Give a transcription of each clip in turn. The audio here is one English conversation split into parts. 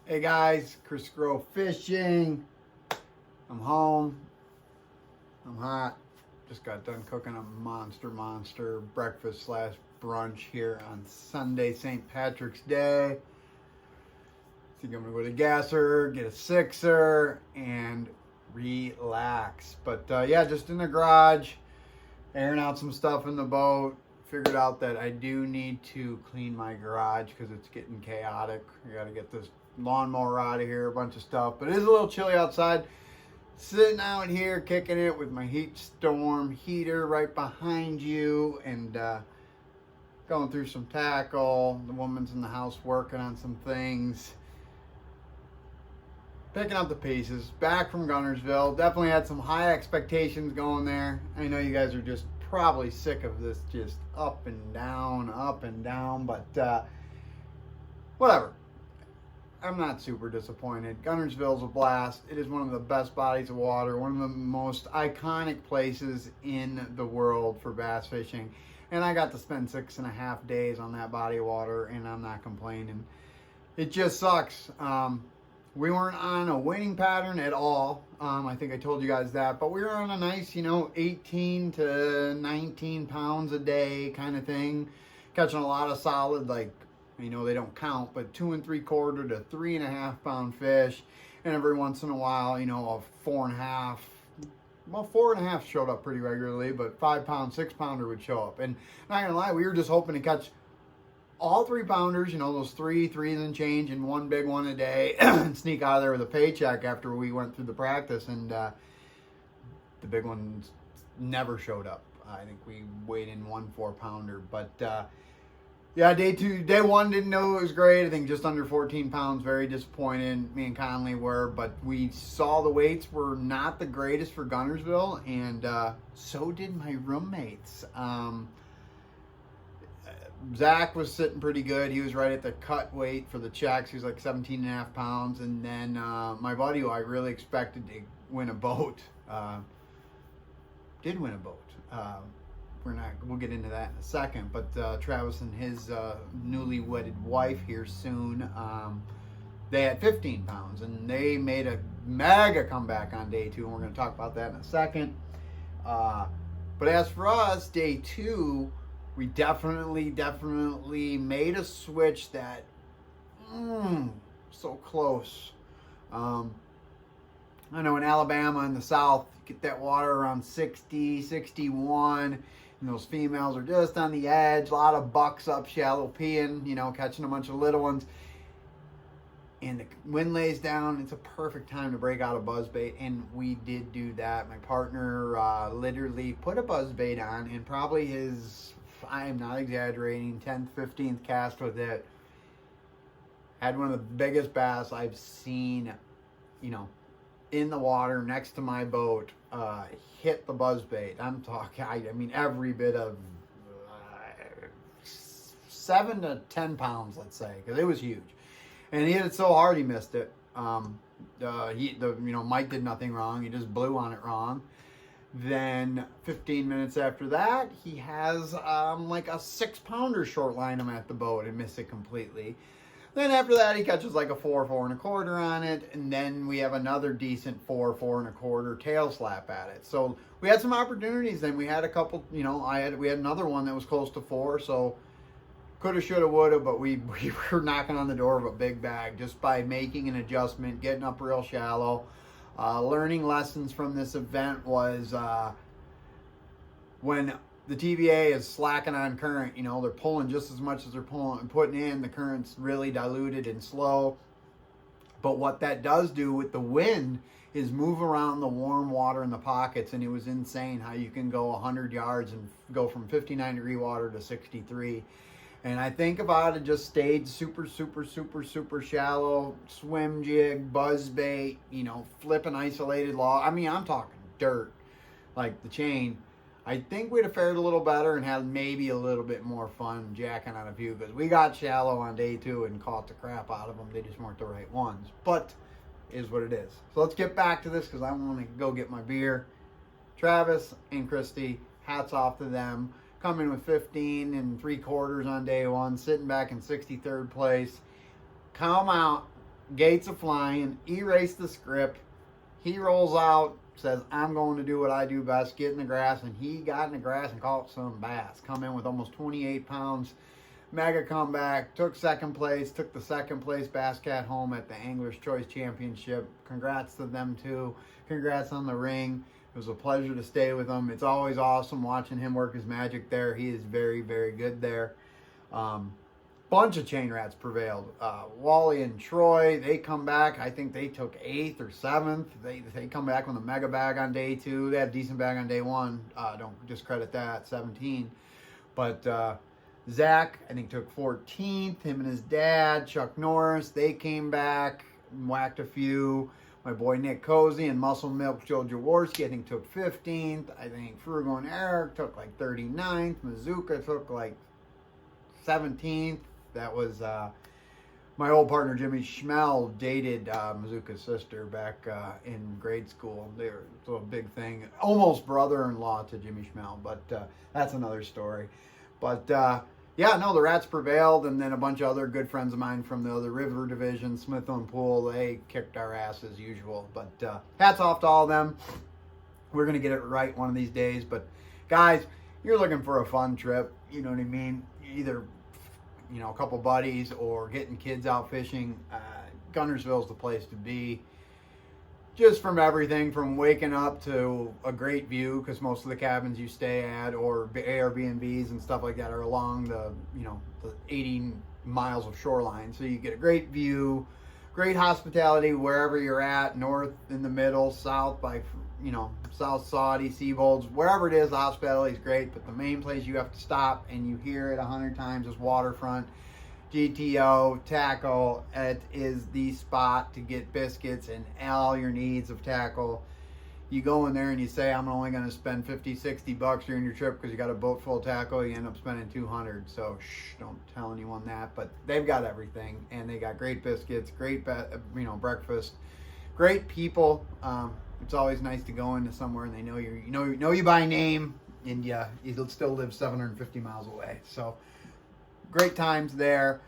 Hey guys, Chris Grove Fishing. I'm home. I'm hot. Just got done cooking a monster breakfast slash brunch here on Sunday, St. Patrick's Day. Think I'm gonna go to the gasser, get a sixer, and relax. But yeah, just in the garage, airing out some stuff in the boat. Figured out that I do need to clean my garage because it's getting chaotic. I gotta get this lawnmower out of here, a bunch of stuff. But it is a little chilly outside. Sitting out here kicking it with my heat storm heater right behind you, and going through some tackle. The woman's in the house working on some things. Picking up the pieces. Back from Guntersville. Definitely had some high expectations going there. I know you guys are just probably sick of this just up and down, but whatever. I'm not super disappointed. Guntersville's a blast. It is one of the best bodies of water, one of the most iconic places in the world for bass fishing. And I got to spend 6.5 days on that body of water, and I'm not complaining. It just sucks. We weren't on a winning pattern at all. I think I told you guys that, but we were on a nice, 18 to 19 pounds a day kind of thing. Catching a lot of solid, like, they don't count, but 2 3/4 to 3.5 pound fish. And every once in a while, a 4.5. Well, 4.5 showed up pretty regularly, but 5 pound, 6 pounder would show up. And not gonna lie, we were just hoping to catch all 3 pounders, those threes and change, and one big one a day, and sneak out of there with a paycheck after we went through the practice. And the big ones never showed up. I think we weighed in 1 4-pounder, but yeah, day one didn't know it was great. I think just under 14 pounds, very disappointed. Me and Conley were, but we saw the weights were not the greatest for Guntersville, and so did my roommates. Zach was sitting pretty good. He was right at the cut weight for the checks. He was like 17.5 pounds. And then my buddy, who I really expected to win a boat, did win a boat. We'll get into that in a second. But Travis and his newly wedded wife here soon, they had 15 pounds. And they made a mega comeback on day 2. And we're going to talk about that in a second. But as for us, day 2... we definitely made a switch that, so close. I know in Alabama in the South, you get that water around 60, 61, and those females are just on the edge. A lot of bucks up shallow peeing, catching a bunch of little ones. And the wind lays down. It's a perfect time to break out a buzzbait, and we did do that. My partner literally put a buzzbait on, and probably his, I am not exaggerating, 10th, 15th cast with it. Had one of the biggest bass I've seen, in the water next to my boat, hit the buzzbait. I'm talking, I mean, every bit of 7 to 10 pounds, let's say, because it was huge. And he hit it so hard he missed it. Mike did nothing wrong. He just blew on it wrong. Then 15 minutes after that, he has like a 6-pounder short line him at the boat and miss it completely. Then after that, he catches like a 4 1/4 on it, and then we have another decent 4 1/4 tail slap at it. So we had some opportunities. Then we had a couple. We had another one that was close to 4. So coulda, shoulda, woulda, but we were knocking on the door of a big bag just by making an adjustment, getting up real shallow. Learning lessons from this event was when the TVA is slacking on current, they're pulling just as much as they're putting in. The current's really diluted and slow. But what that does do with the wind is move around the warm water in the pockets, and it was insane how you can go 100 yards and go from 59-degree water to 63. And I think if I had just stayed super shallow, swim jig, buzz bait, flipping isolated log. I mean, I'm talking dirt, like the chain. I think we'd have fared a little better and had maybe a little bit more fun jacking on a few, because we got shallow on day 2 and caught the crap out of them. They just weren't the right ones. But is what it is. So let's get back to this because I want to go get my beer. Travis and Christy, hats off to them. Coming with 15 3/4 on day 1, sitting back in 63rd place. Come out gates are flying, erase the script. He rolls out, says, I'm going to do what I do best, get in the grass. And he got in the grass and caught some bass. Come in with almost 28 pounds. Mega comeback, took second place, took the second place Bass Cat home at the Angler's Choice Championship. Congrats to them too. Congrats on the ring. It was a pleasure to stay with him. It's always awesome watching him work his magic there. He is very, very good there. Bunch of chain rats prevailed. Wally and Troy, they come back. I think they took 8th or 7th. They come back with a mega bag on day 2. They had a decent bag on day 1. Don't discredit that, 17. But Zach, I think, took 14th. Him and his dad, Chuck Norris, they came back, whacked a few. My boy Nick Cozy and Muscle Milk Joe Jaworski, I think, took 15th. I think Frugo and Eric took like 39th. Mazuka took like 17th. That was my old partner Jimmy Schmel dated Mazuka's sister back in grade school. It was a big thing. Almost brother-in-law to Jimmy Schmel, but that's another story. But yeah, no, the Rats prevailed, and then a bunch of other good friends of mine from the other river division, Smith and Pool, they kicked our ass as usual. But hats off to all of them. We're going to get it right one of these days. But guys, you're looking for a fun trip, you know what I mean? Either, you know, a couple buddies or getting kids out fishing. Guntersville's the place to be. Just from everything from waking up to a great view, because most of the cabins you stay at or Airbnbs and stuff like that are along the, you know, the 80 miles of shoreline. So you get a great view, great hospitality wherever you're at, north, in the middle, south by, you know, South Saudi, Seabolds, wherever it is, the hospitality is great. But the main place you have to stop, and you hear it 100 times, is waterfront. GTO, tackle, it is the spot to get biscuits and all your needs of tackle. You go in there and you say, I'm only going to spend 50, 60 bucks during your trip because you got a boat full of tackle. You end up spending 200. So don't tell anyone that. But they've got everything, and they got great biscuits, great breakfast, great people. It's always nice to go into somewhere and they know you by name, and you still live 750 miles away. So great times there.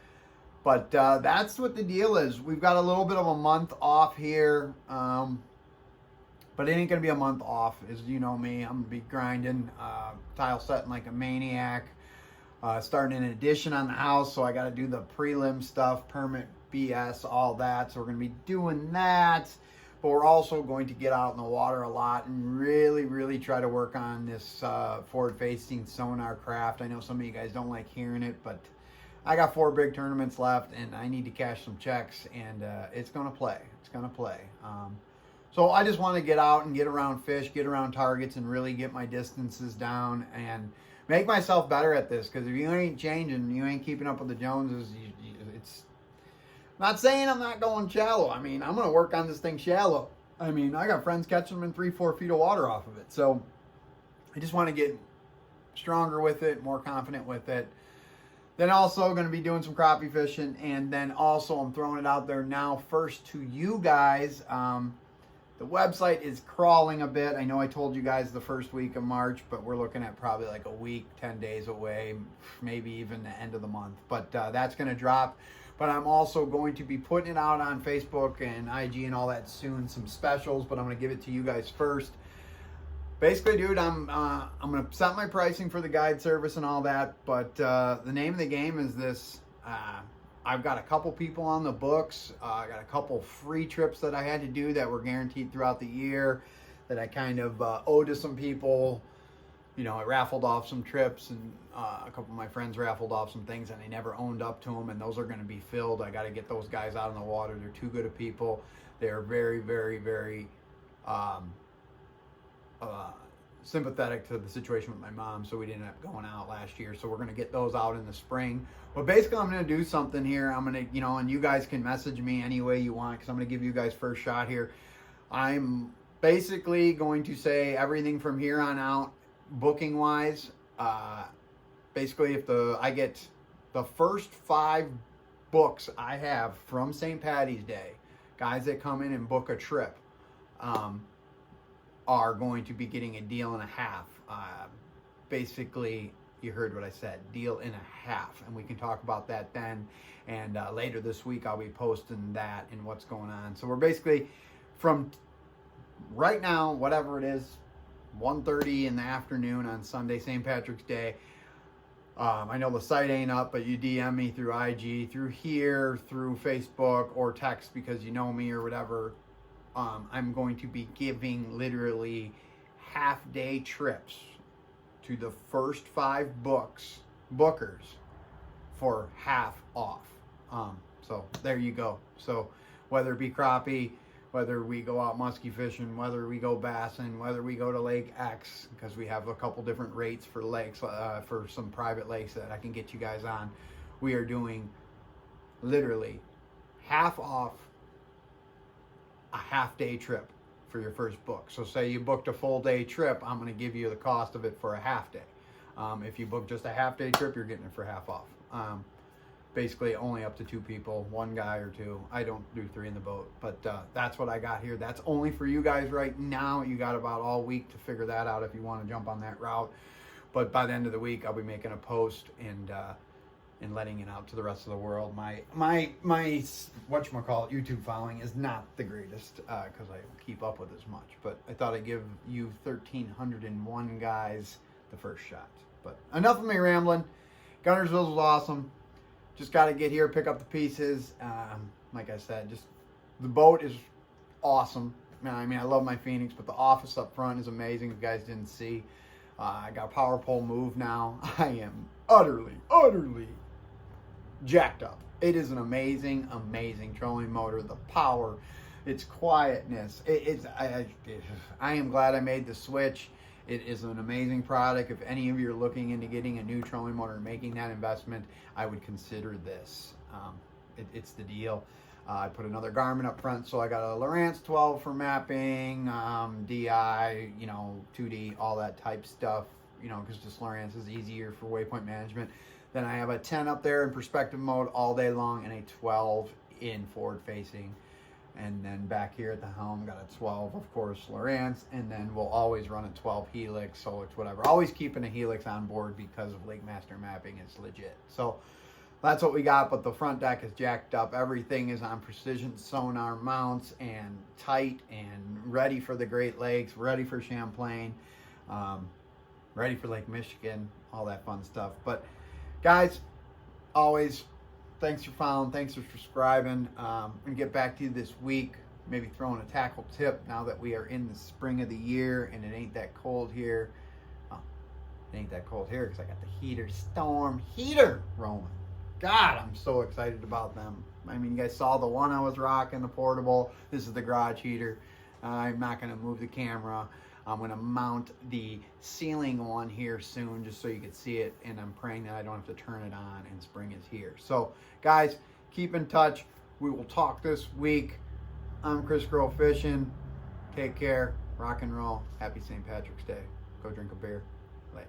But that's what the deal is. We've got a little bit of a month off here. But it ain't going to be a month off. As you know me, I'm going to be grinding, tile setting like a maniac. Starting an addition on the house, so I got to do the prelim stuff, permit BS, all that. So we're going to be doing that. But we're also going to get out in the water a lot and really, really try to work on this forward-facing sonar craft. I know some of you guys don't like hearing it, but I got 4 big tournaments left, and I need to cash some checks, and it's going to play. It's going to play. So I just want to get out and get around fish, get around targets, and really get my distances down and make myself better at this. Because if you ain't changing, you ain't keeping up with the Joneses, it's... Not saying I'm not going shallow. I mean, I'm going to work on this thing shallow. I mean, I got friends catching them in 3-4 feet of water off of it. So I just want to get stronger with it, more confident with it. Then also going to be doing some crappie fishing. And then also I'm throwing it out there now first to you guys. The website is crawling a bit. I know I told you guys the first week of March, but we're looking at probably like a week, 10 days away, maybe even the end of the month. But that's going to drop. But I'm also going to be putting it out on Facebook and IG and all that soon, some specials, but I'm going to give it to you guys first. Basically, dude, I'm going to set my pricing for the guide service and all that, but the name of the game is this. I've got a couple people on the books. I got a couple free trips that I had to do that were guaranteed throughout the year that I kind of owe to some people. You know, I raffled off some trips, and a couple of my friends raffled off some things, and I never owned up to them, and those are going to be filled. I got to get those guys out in the water. They're too good of people. They're very, very, very sympathetic to the situation with my mom, so we didn't end up going out last year. So we're going to get those out in the spring. But basically, I'm going to do something here. I'm going to, you know, and you guys can message me any way you want, because I'm going to give you guys first shot here. I'm basically going to say everything from here on out, booking wise. Basically, if I get the first 5 books I have from St. Patty's Day, guys that come in and book a trip, are going to be getting a deal and a half. Basically, you heard what I said, deal in a half, and we can talk about that then. And later this week, I'll be posting that and what's going on. So we're basically from right now, whatever it is, 1:30 in the afternoon on Sunday, St. Patrick's Day. I know the site ain't up, but you DM me through IG, through here, through Facebook, or text because you know me or whatever. I'm going to be giving literally half-day trips to the first 5 bookers for half off. So there you go. So whether it be crappie, whether we go out muskie fishing, whether we go bassing, whether we go to Lake X, because we have a couple different rates for lakes, for some private lakes that I can get you guys on. We are doing literally half off a half-day trip for your first book. So say you booked a full-day trip, I'm going to give you the cost of it for a half-day. If you book just a half-day trip, you're getting it for half off. Basically only up to 2 people, 1 guy or 2. I don't do 3 in the boat, but that's what I got here. That's only for you guys right now. You got about all week to figure that out if you want to jump on that route. But by the end of the week, I'll be making a post and letting it out to the rest of the world. My whatchamacallit, YouTube following is not the greatest because I don't keep up with as much. But I thought I'd give you 1,301 guys the first shot. But enough of me rambling. Guntersville was awesome. Just got to get here, pick up the pieces. Like I said, just the boat is awesome. I mean, I love my Phoenix, but the office up front is amazing. If you guys didn't see, I got a power pole move now. I am utterly jacked up. It is an amazing trolling motor. The power, its quietness. I am glad I made the switch. It is an amazing product. If any of you are looking into getting a new trolling motor and making that investment, I would consider this. It's the deal. I put another Garmin up front, so I got a Lowrance 12 for mapping, DI, 2D, all that type stuff, because just Lowrance is easier for waypoint management. Then I have a 10 up there in perspective mode all day long and a 12 in forward facing. And then back here at the helm, got a 12, of course, Lowrance, and then we'll always run a 12 Helix, so it's whatever. Always keeping a Helix on board because of Lake Master mapping. It's legit. So that's what we got, but the front deck is jacked up. Everything is on precision sonar mounts and tight and ready for the Great Lakes, ready for Champlain, ready for Lake Michigan, all that fun stuff. But guys, always, thanks for following. Thanks for subscribing. I'm going to get back to you this week. Maybe throwing a tackle tip now that we are in the spring of the year and it ain't that cold here. Oh, it ain't that cold here because I got the storm heater rolling. God, I'm so excited about them. I mean, you guys saw the one I was rocking, the portable. This is the garage heater. I'm not going to move the camera. I'm going to mount the ceiling one here soon just so you can see it, and I'm praying that I don't have to turn it on and spring is here. So, guys, keep in touch. We will talk this week. I'm Chris Grow Fishing. Take care. Rock and roll. Happy St. Patrick's Day. Go drink a beer. Later.